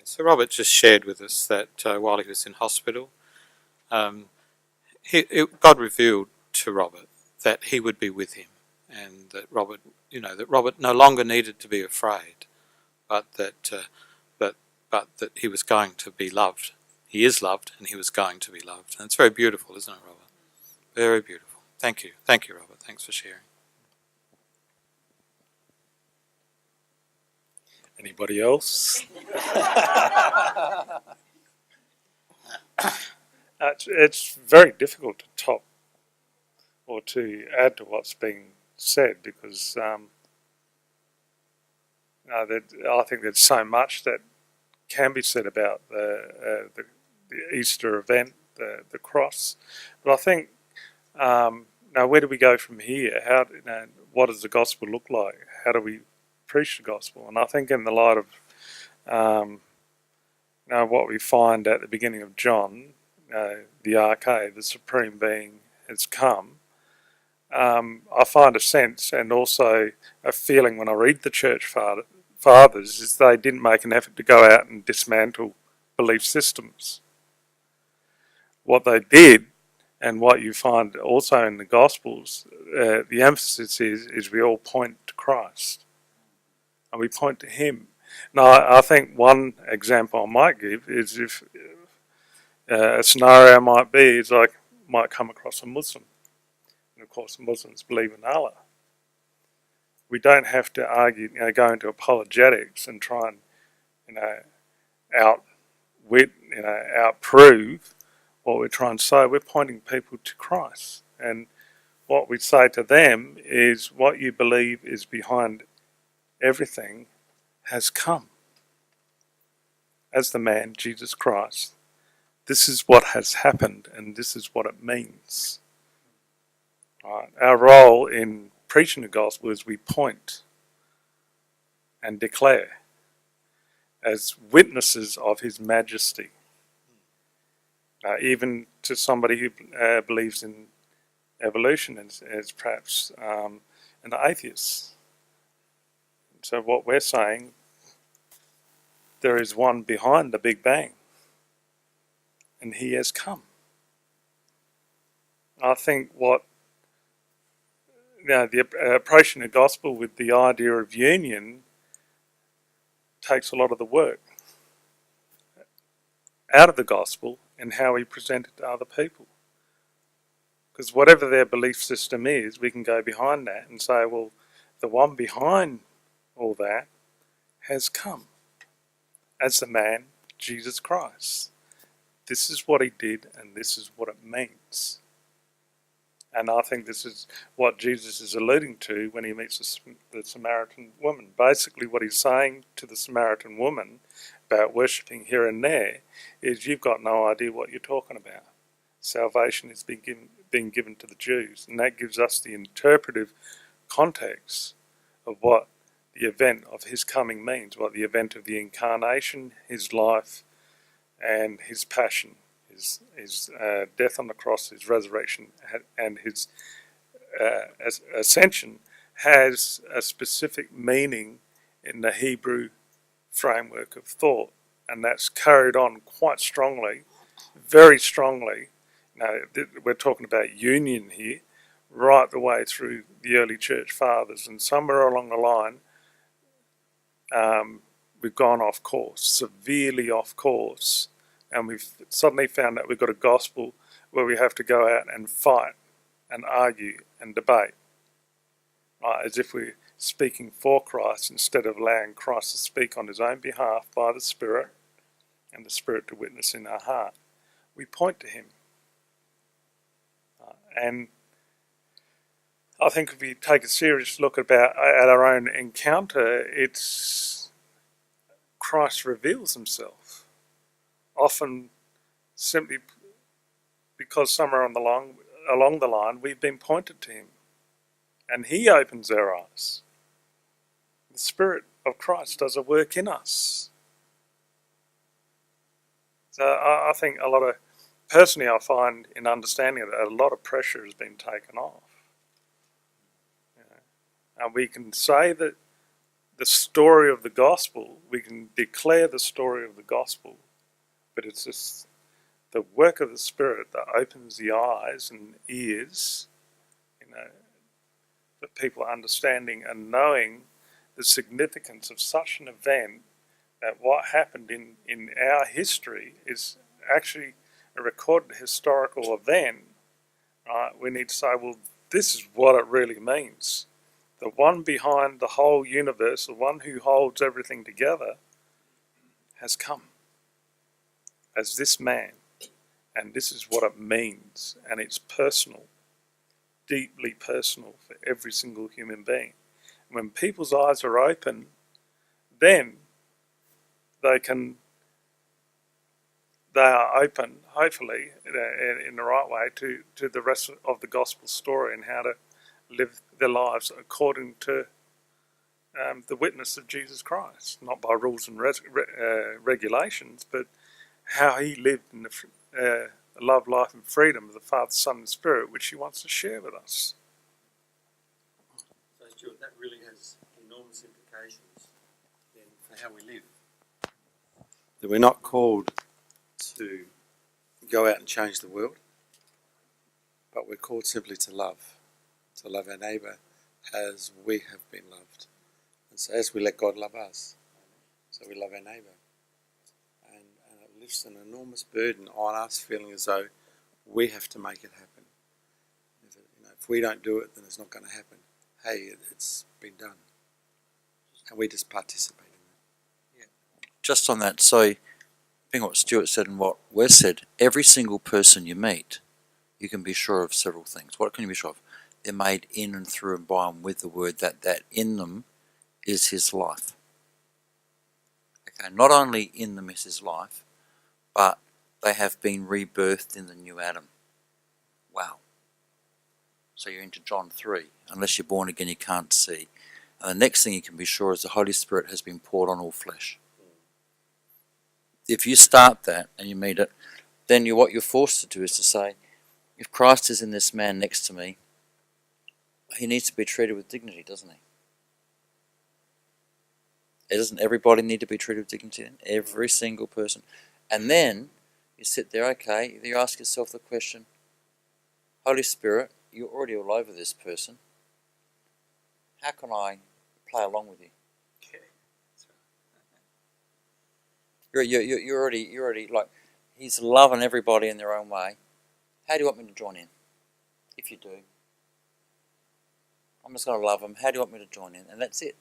So Robert just shared with us that while he was in hospital, um, God revealed to Robert that he would be with him, and that Robert, that Robert no longer needed to be afraid, but that but that he was going to be loved. He is loved, and he was going to be loved. And it's very beautiful, isn't it, Robert? Very beautiful. Thank you, Robert. Thanks for sharing. Anybody else? It's very difficult to top or to add to what's being said, because I think there's so much that can be said about the Easter event, the cross. But I think, now where do we go from here? What does the gospel look like? How do we preach the gospel? And I think in the light of what we find at the beginning of John, the arche, the Supreme Being, has come. I find a sense and also a feeling when I read the Church Fathers is they didn't make an effort to go out and dismantle belief systems. What they did, and what you find also in the Gospels, the emphasis is we all point to Christ, and we point to Him. Now, I think one example I might give is if a scenario might be is I might come across a Muslim, and of course Muslims believe in Allah. We don't have to argue, go into apologetics and try and, outprove what we're trying to say. We're pointing people to Christ, and what we say to them is, what you believe is behind everything has come. As the man, Jesus Christ, this is what has happened, and this is what it means. Right? Our role in preaching the gospel is we point and declare as witnesses of His majesty. Even to somebody who believes in evolution as perhaps an atheist. So what we're saying, there is one behind the Big Bang, and He has come. I think the approaching the gospel with the idea of union takes a lot of the work out of the gospel and how we present it to other people. Because whatever their belief system is, we can go behind that and say, well, the one behind all that has come as the man, Jesus Christ. This is what He did, and this is what it means. And I think this is what Jesus is alluding to when He meets the Samaritan woman. Basically what He's saying to the Samaritan woman about worshipping here and there is, you've got no idea what you're talking about. Salvation is being given to the Jews, and that gives us the interpretive context of what the event of His coming means, what the event of the incarnation, His life, and His passion, His death on the cross, His resurrection, and His ascension has a specific meaning in the Hebrew framework of thought, and that's carried on quite strongly, very strongly. Now, we're talking about union here, right the way through the early church fathers, and somewhere along the line, we've gone off course, severely off course, and we've suddenly found that we've got a gospel where we have to go out and fight and argue and debate, right, as if we're speaking for Christ instead of allowing Christ to speak on His own behalf by the Spirit, and the Spirit to witness in our heart. We point to Him. And I think if we take a serious look at our own encounter, it's Christ reveals Himself. Often simply because somewhere along the line we've been pointed to Him, and He opens our eyes. The Spirit of Christ does a work in us. So I think personally I find in understanding that a lot of pressure has been taken off. And we can say that the story of the gospel. We can declare the story of the gospel, but it's just the work of the Spirit that opens the eyes and ears, for people understanding and knowing the significance of such an event, that what happened in our history is actually a recorded historical event. Right? We need to say, well, this is what it really means. The one behind the whole universe, the one who holds everything together, has come as this man. And this is what it means. And it's personal, deeply personal for every single human being. When people's eyes are open, then they are open, hopefully, in the right way to the rest of the gospel story and how to live their lives according to the witness of Jesus Christ, not by rules and regulations, but how he lived in the love, life and freedom of the Father, Son and Spirit, which he wants to share with us. So Stuart, that really has enormous implications then for how we live. That we're not called to go out and change the world, but we're called simply to love our neighbour as we have been loved. And so as we let God love us, so we love our neighbour. And it lifts an enormous burden on us, feeling as though we have to make it happen. If we don't do it, then it's not going to happen. Hey, it's been done. And we just participate in that. Yeah. Just on that, so being what Stuart said and what Wes said, every single person you meet, you can be sure of several things. What can you be sure of? They're made in and through and by and with the word, that in them is his life. Okay, not only in them is his life, but they have been rebirthed in the new Adam. Wow. So you're into John 3. Unless you're born again, you can't see. And the next thing you can be sure is the Holy Spirit has been poured on all flesh. If you start that and you meet it, then what you're forced to do is to say, if Christ is in this man next to me, he needs to be treated with dignity, doesn't he? Doesn't everybody need to be treated with dignity? Every single person. And then you sit there, okay, you ask yourself the question, Holy Spirit, you're already all over this person. How can I play along with you? You're already like, he's loving everybody in their own way. How do you want me to join in? If you do, I'm just going to love him. How do you want me to join in? And that's it.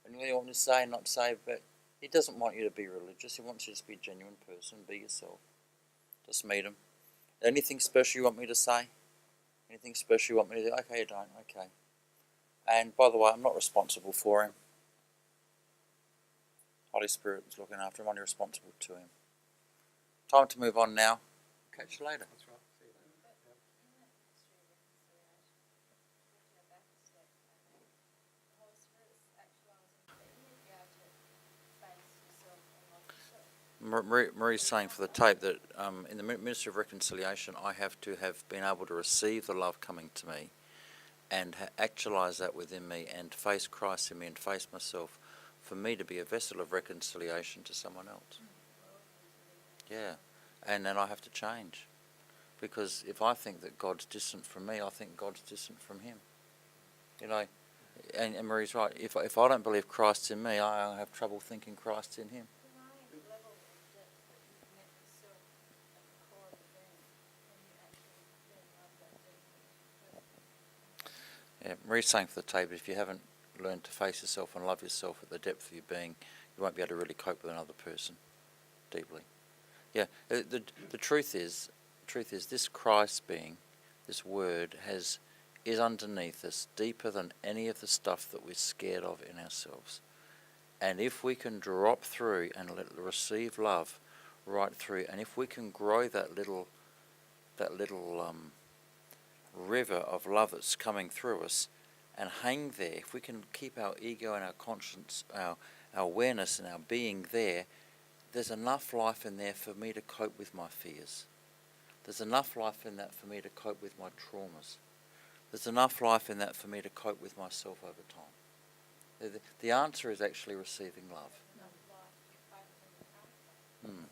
And what you want to say, not say, but he doesn't want you to be religious. He wants you to be a genuine person. Be yourself. Just meet him. Anything special you want me to say? Anything special you want me to do? Okay, you don't. Okay. And by the way, I'm not responsible for him. Holy Spirit is looking after him. I'm only responsible to him. Time to move on now. Catch you later. That's right. See you later. Marie's saying for the tape that in the Ministry of Reconciliation, I have to have been able to receive the love coming to me and actualise that within me and face Christ in me and face myself for me to be a vessel of reconciliation to someone else. Yeah, and then I have to change. Because if I think that God's distant from me, I think God's distant from him. And Marie's right. If I don't believe Christ's in me, I have trouble thinking Christ's in him. Yeah, Marie's saying for the tape, if you haven't learned to face yourself and love yourself at the depth of your being, you won't be able to really cope with another person deeply. Yeah, the truth is this Christ being, this word is underneath us, deeper than any of the stuff that we're scared of in ourselves. And if we can drop through and receive love right through, and if we can grow that little river of love that's coming through us and hang there, if we can keep our ego and our conscience, our awareness and our being there's enough life in there for me to cope with my fears. There's enough life in that for me to cope with my traumas. There's enough life in that for me to cope with myself over time. The answer is actually receiving love. Hmm.